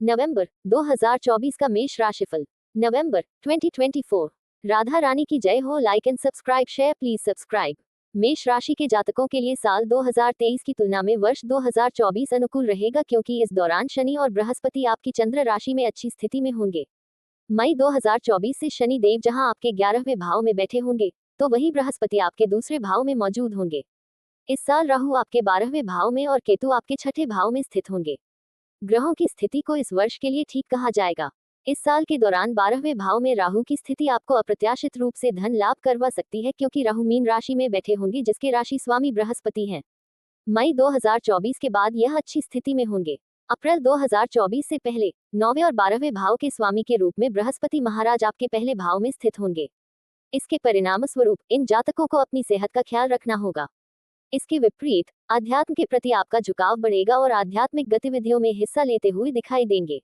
नवंबर 2024 का मेष राशिफल। नवंबर 2024। राधा रानी की जय हो। Like and subscribe, share please subscribe. मेष राशि के जातकों के लिए साल 2023 की तुलना में वर्ष 2024 अनुकूल रहेगा, क्योंकि इस दौरान शनि और बृहस्पति आपकी चंद्र राशि में अच्छी स्थिति में होंगे। मई 2024 से शनि देव जहां आपके 11वें भाव में बैठे होंगे, तो वहीं बृहस्पति आपके दूसरे भाव में मौजूद होंगे। इस साल राहु आपके 12वें भाव में और केतु आपके छठे भाव में स्थित होंगे। ग्रहों की स्थिति को इस वर्ष के लिए ठीक कहा जाएगा। इस साल के दौरान 12वें भाव में राहु की स्थिति आपको अप्रत्याशित रूप से धन लाभ करवा सकती है, क्योंकि राहु मीन राशि में बैठे होंगे, जिसके राशि स्वामी बृहस्पति हैं। मई 2024 के बाद यह अच्छी स्थिति में होंगे। अप्रैल 2024 से पहले 9वें और 12वें भाव के स्वामी के रूप में बृहस्पति महाराज आपके पहले भाव में स्थित होंगे। इसके परिणाम स्वरूप इन जातकों को अपनी सेहत का ख्याल रखना होगा। इसके विपरीत आध्यात्म के प्रति आपका झुकाव बढ़ेगा और आध्यात्मिक गतिविधियों में हिस्सा लेते हुए दिखाई देंगे।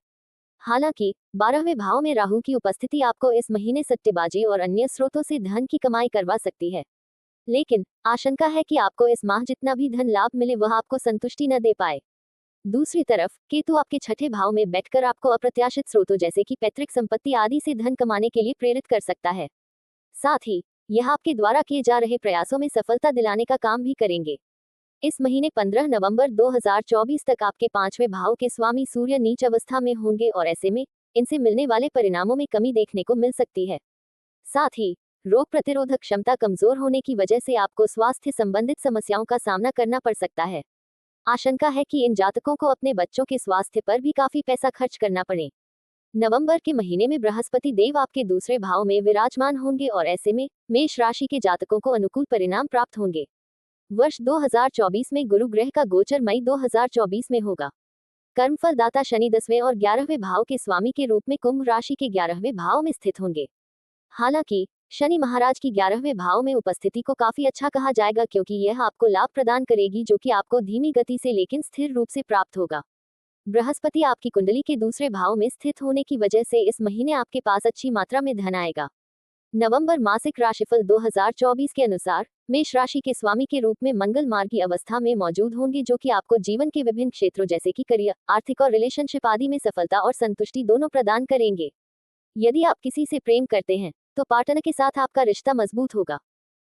हालांकि 12वें भाव में राहु की उपस्थिति आपको इस महीने सट्टेबाजी और अन्य स्रोतों से धन की कमाई करवा सकती है, लेकिन आशंका है कि आपको इस माह जितना भी धन लाभ मिले वह आपको संतुष्टि न दे पाए। दूसरी तरफ केतु आपके छठे भाव में बैठकर आपको अप्रत्याशित स्रोतों जैसे कि पैतृक संपत्ति आदि से धन कमाने के लिए प्रेरित कर सकता है। साथ ही यह आपके द्वारा किए जा रहे प्रयासों में सफलता दिलाने का काम भी करेंगे। इस महीने 15 नवंबर 2024 तक आपके 5वें भाव के स्वामी सूर्य नीच अवस्था में होंगे और ऐसे में इनसे मिलने वाले परिणामों में कमी देखने को मिल सकती है। साथ ही रोग प्रतिरोधक क्षमता कमजोर होने की वजह से आपको स्वास्थ्य संबंधित समस्याओं का सामना करना पड़ सकता है। आशंका है कि इन जातकों को अपने बच्चों के स्वास्थ्य पर भी काफी पैसा खर्च करना पड़े। नवंबर के महीने में बृहस्पति देव आपके दूसरे भाव में विराजमान होंगे और ऐसे में मेष राशि के जातकों को अनुकूल परिणाम प्राप्त होंगे। वर्ष 2024 में गुरु ग्रह का गोचर मई 2024 में होगा। कर्मफल दाता शनि 10वें और 11वें भाव के स्वामी के रूप में कुंभ राशि के 11वें भाव में स्थित होंगे। हालांकि शनि महाराज की 11वें भाव में उपस्थिति को काफी अच्छा कहा जाएगा, क्योंकि यह आपको लाभ प्रदान करेगी, जो कि आपको धीमी गति से लेकिन स्थिर रूप से प्राप्त होगा। बृहस्पति आपकी कुंडली के दूसरे भाव में स्थित होने की वजह से इस महीने आपके पास अच्छी मात्रा में धन आएगा। नवंबर मासिक राशिफल 2024 के अनुसार मेष राशि के स्वामी के रूप में मंगल मार्गी अवस्था में मौजूद होंगे, जो कि आपको जीवन के विभिन्न क्षेत्रों जैसे कि करियर, आर्थिक और रिलेशनशिप आदि में सफलता और संतुष्टि दोनों प्रदान करेंगे। यदि आप किसी से प्रेम करते हैं तो पार्टनर के साथ आपका रिश्ता मजबूत होगा।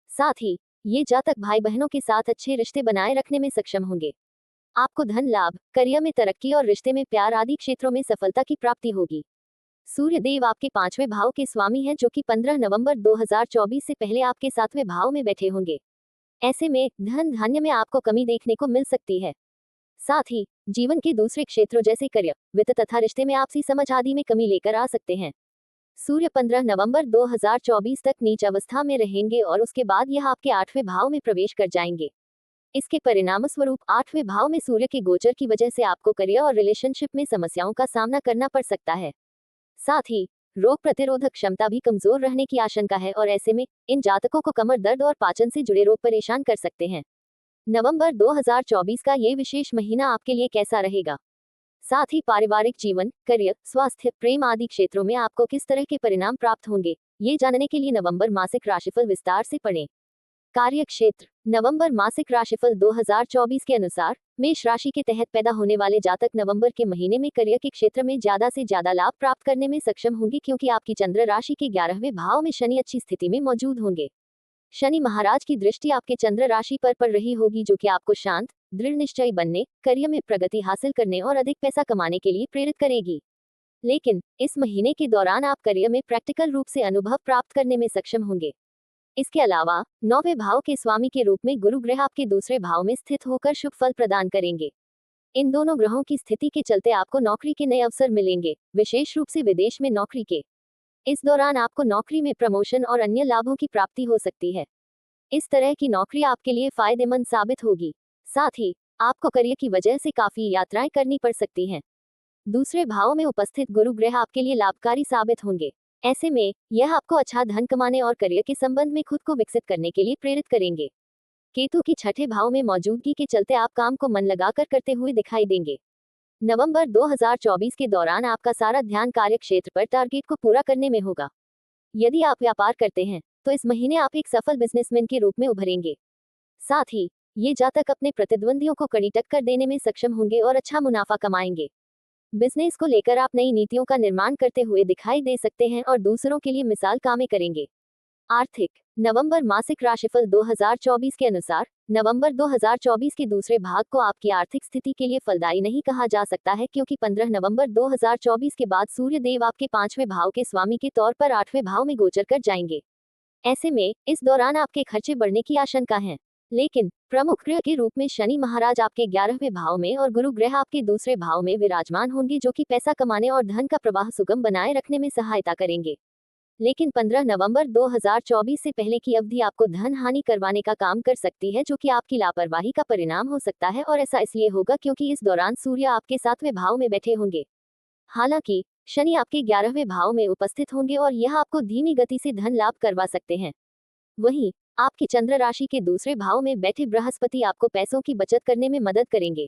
साथ ही ये जातक भाई बहनों के साथ अच्छे रिश्ते बनाए रखने में सक्षम होंगे। आपको धन लाभ, करियर में तरक्की और रिश्ते में प्यार आदि क्षेत्रों में सफलता की प्राप्ति होगी। सूर्य देव आपके 5वें भाव के स्वामी हैं, जो कि 15 नवंबर 2024 से पहले आपके 7वें भाव में बैठे होंगे। ऐसे में धन धान्य में आपको कमी देखने को मिल सकती है। साथ ही जीवन के दूसरे क्षेत्रों जैसे करियर, वित्त तथा रिश्ते में आपसी समझ आदि में कमी लेकर आ सकते हैं। सूर्य 15 नवंबर 2024 तक नीच अवस्था में रहेंगे और उसके बाद यह आपके 8वें भाव में प्रवेश कर जाएंगे। इसके परिणाम स्वरूप 8वें भाव में सूर्य के गोचर की वजह से आपको करियर और रिलेशनशिप में समस्याओं का सामना करना पड़ सकता है। साथ ही रोग प्रतिरोधक क्षमता भी कमजोर रहने की आशंका है और ऐसे में इन जातकों को कमर दर्द और पाचन से जुड़े रोग परेशान कर सकते हैं। नवंबर 2024 का ये विशेष महीना आपके लिए कैसा रहेगा? साथ ही पारिवारिक जीवन, करियर, स्वास्थ्य, प्रेम आदि क्षेत्रों में आपको किस तरह के परिणाम प्राप्त होंगे, ये जानने के लिए नवंबर मासिक राशिफल विस्तार से पढ़ें। कार्य क्षेत्र। नवंबर मासिक राशिफल 2024 के अनुसार मेष राशि के तहत पैदा होने वाले जातक नवंबर के महीने में करियर के क्षेत्र में ज्यादा से ज्यादा लाभ प्राप्त करने में सक्षम होंगे, क्योंकि आपकी चंद्र राशि के 11वें भाव में शनि अच्छी स्थिति में मौजूद होंगे। शनि महाराज की दृष्टि आपके चंद्र राशि पर पड़ रही होगी, जो कि आपको शांत, दृढ़ निश्चयी बनने, करियर में प्रगति हासिल करने और अधिक पैसा कमाने के लिए प्रेरित करेगी। लेकिन इस महीने के दौरान आप करियर में प्रैक्टिकल रूप से अनुभव प्राप्त करने में सक्षम होंगे। इसके अलावा 9वें भाव के स्वामी के रूप में गुरु ग्रह आपके दूसरे भाव में स्थित होकर शुभ फल प्रदान करेंगे। इन दोनों ग्रहों की स्थिति के चलते आपको नौकरी के नए अवसर मिलेंगे, विशेष रूप से विदेश में नौकरी के। इस दौरान आपको नौकरी में प्रमोशन और अन्य लाभों की प्राप्ति हो सकती है। इस तरह की नौकरी आपके लिए फायदेमंद साबित होगी। साथ ही आपको करियर की वजह से काफी यात्राएं करनी पड़ सकती हैं। दूसरे भाव में उपस्थित गुरु ग्रह आपके लिए लाभकारी साबित होंगे। ऐसे में यह आपको अच्छा धन कमाने और करियर के संबंध में खुद को विकसित करने के लिए प्रेरित करेंगे। केतु की छठे भाव में मौजूदगी के चलते आप काम को मन लगाकर करते हुए दिखाई देंगे। नवंबर 2024 के दौरान आपका सारा ध्यान कार्य क्षेत्र पर टारगेट को पूरा करने में होगा। यदि आप व्यापार करते हैं तो इस महीने आप एक सफल बिजनेसमैन के रूप में उभरेंगे। साथ ही ये जातक अपने प्रतिद्वंदियों को कड़ी टक्कर देने में सक्षम होंगे और अच्छा मुनाफा कमाएंगे। बिजनेस को लेकर आप नई नीतियों का निर्माण करते हुए दिखाई दे सकते हैं और दूसरों के लिए मिसाल कामें करेंगे। आर्थिक नवंबर मासिक राशिफल 2024 के अनुसार नवंबर 2024 के दूसरे भाग को आपकी आर्थिक स्थिति के लिए फलदायी नहीं कहा जा सकता है, क्योंकि 15 नवंबर 2024 के बाद सूर्य देव आपके 5वें भाव के स्वामी के तौर पर 8वें भाव में गोचर कर जाएंगे। ऐसे में इस दौरान आपके खर्चे बढ़ने की आशंका है। लेकिन प्रमुख ग्रह के रूप में शनि महाराज आपके 11वें भाव में और गुरु ग्रह आपके दूसरे भाव में विराजमान होंगे, जो कि पैसा कमाने और धन का प्रवाह सुगम बनाए रखने में सहायता करेंगे। लेकिन 15 नवंबर 2024 से पहले की अवधि आपको धन हानि करवाने का काम कर सकती है, जो कि आपकी लापरवाही का परिणाम हो सकता है, और ऐसा इसलिए होगा क्योंकि इस दौरान सूर्य आपके 7वें भाव में बैठे होंगे। हालांकि शनि आपके 11वें भाव में उपस्थित होंगे और यह आपको धीमी गति से धन लाभ करवा सकते हैं। वहीं आपकी चंद्र राशि के दूसरे भाव में बैठे बृहस्पति आपको पैसों की बचत करने में मदद करेंगे।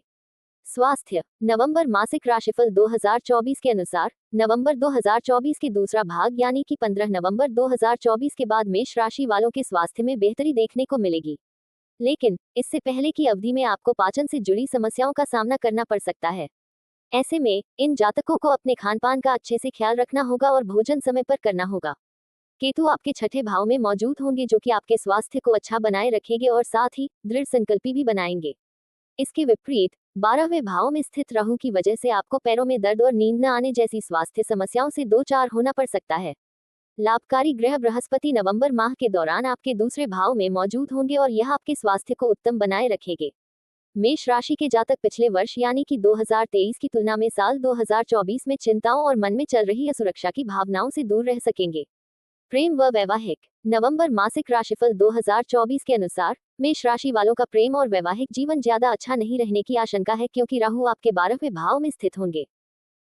स्वास्थ्य नवंबर मासिक राशिफल 2024 के अनुसार नवंबर 2024 के दूसरा भाग यानी कि 15 नवंबर 2024 के बाद मेष राशि वालों के स्वास्थ्य में बेहतरी देखने को मिलेगी। लेकिन इससे पहले की अवधि में आपको पाचन से जुड़ी समस्याओं का सामना करना पड़ सकता है। ऐसे में इन जातकों को अपने खान पान का अच्छे से ख्याल रखना होगा और भोजन समय पर करना होगा। केतु आपके छठे भाव में मौजूद होंगे, जो कि आपके स्वास्थ्य को अच्छा बनाए रखेंगे और साथ ही दृढ़ संकल्पी भी बनाएंगे। इसके विपरीत 12वें भाव में स्थित राहु की वजह से आपको पैरों में दर्द और नींद न आने जैसी स्वास्थ्य समस्याओं से दो चार होना पड़ सकता है। लाभकारी ग्रह बृहस्पति नवंबर माह के दौरान आपके दूसरे भाव में मौजूद होंगे और यह आपके स्वास्थ्य को उत्तम बनाए रखेंगे। मेष राशि के जातक पिछले वर्ष यानी कि 2023 की तुलना में साल 2024 में चिंताओं और मन में चल रही असुरक्षा की भावनाओं से दूर रह सकेंगे। प्रेम व वैवाहिक नवंबर मासिक राशिफल 2024 के अनुसार मेष राशि वालों का प्रेम और वैवाहिक जीवन ज्यादा अच्छा नहीं रहने की आशंका है, क्योंकि राहु आपके 12वें भाव में स्थित होंगे।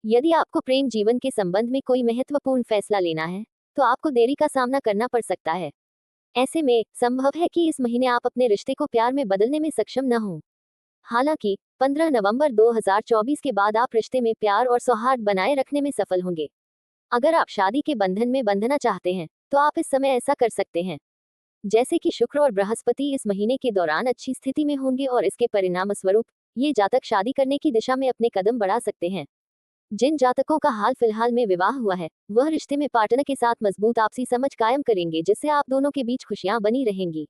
यदि आपको प्रेम जीवन के संबंध में कोई महत्वपूर्ण फैसला लेना है तो आपको देरी का सामना करना पड़ सकता है। ऐसे में संभव है कि इस महीने आप अपने रिश्ते को प्यार में बदलने में सक्षम न हो। हालांकि 15 नवंबर 2024 के बाद आप रिश्ते में प्यार और सौहार्द बनाए रखने में सफल होंगे। अगर आप शादी के बंधन में बंधना चाहते हैं तो आप इस समय ऐसा कर सकते हैं। जैसे कि शुक्र और बृहस्पति इस महीने के दौरान अच्छी स्थिति में होंगे और इसके परिणाम स्वरूप ये जातक शादी करने की दिशा में अपने कदम बढ़ा सकते हैं। जिन जातकों का हाल फिलहाल में विवाह हुआ है वह रिश्ते में पार्टनर के साथ मजबूत आपसी समझ कायम करेंगे, जिससे आप दोनों के बीच खुशियां बनी रहेंगी।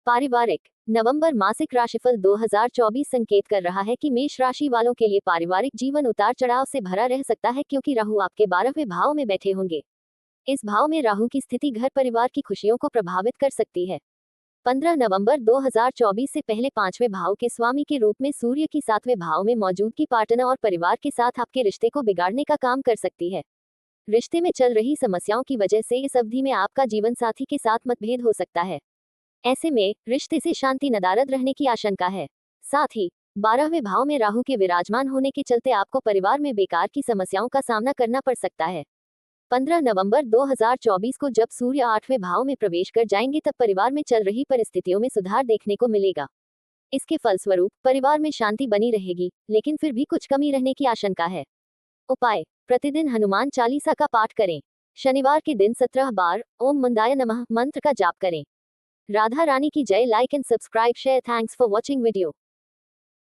पारिवारिक नवंबर मासिक राशिफल 2024 संकेत कर रहा है कि मेष राशि वालों के लिए पारिवारिक जीवन उतार चढ़ाव से भरा रह सकता है, क्योंकि राहु आपके 12वें भाव में बैठे होंगे। इस भाव में राहु की स्थिति घर परिवार की खुशियों को प्रभावित कर सकती है। 15 नवंबर 2024 से पहले 5वें भाव के स्वामी के रूप में सूर्य की 7वें भाव में मौजूदगी पार्टनर और परिवार के साथ आपके रिश्ते को बिगाड़ने का काम कर सकती है। रिश्ते में चल रही समस्याओं की वजह से इस अवधि में आपका जीवन साथी के साथ मतभेद हो सकता है। ऐसे में रिश्ते से शांति नदारद रहने की आशंका है। साथ ही 12वें भाव में राहु के विराजमान होने के चलते आपको परिवार में बेकार की समस्याओं का सामना करना पड़ सकता है। 15 नवंबर 2024 को जब सूर्य 8वें भाव में प्रवेश कर जाएंगे तब परिवार में चल रही परिस्थितियों में सुधार देखने को मिलेगा। इसके फलस्वरूप परिवार में शांति बनी रहेगी, लेकिन फिर भी कुछ कमी रहने की आशंका है। उपाय प्रतिदिन हनुमान चालीसा का पाठ करें। शनिवार के दिन 17 बार ओम मंदाय नमः मंत्र का जाप करें। राधा रानी की जय। Like and subscribe share. Thanks for watching video.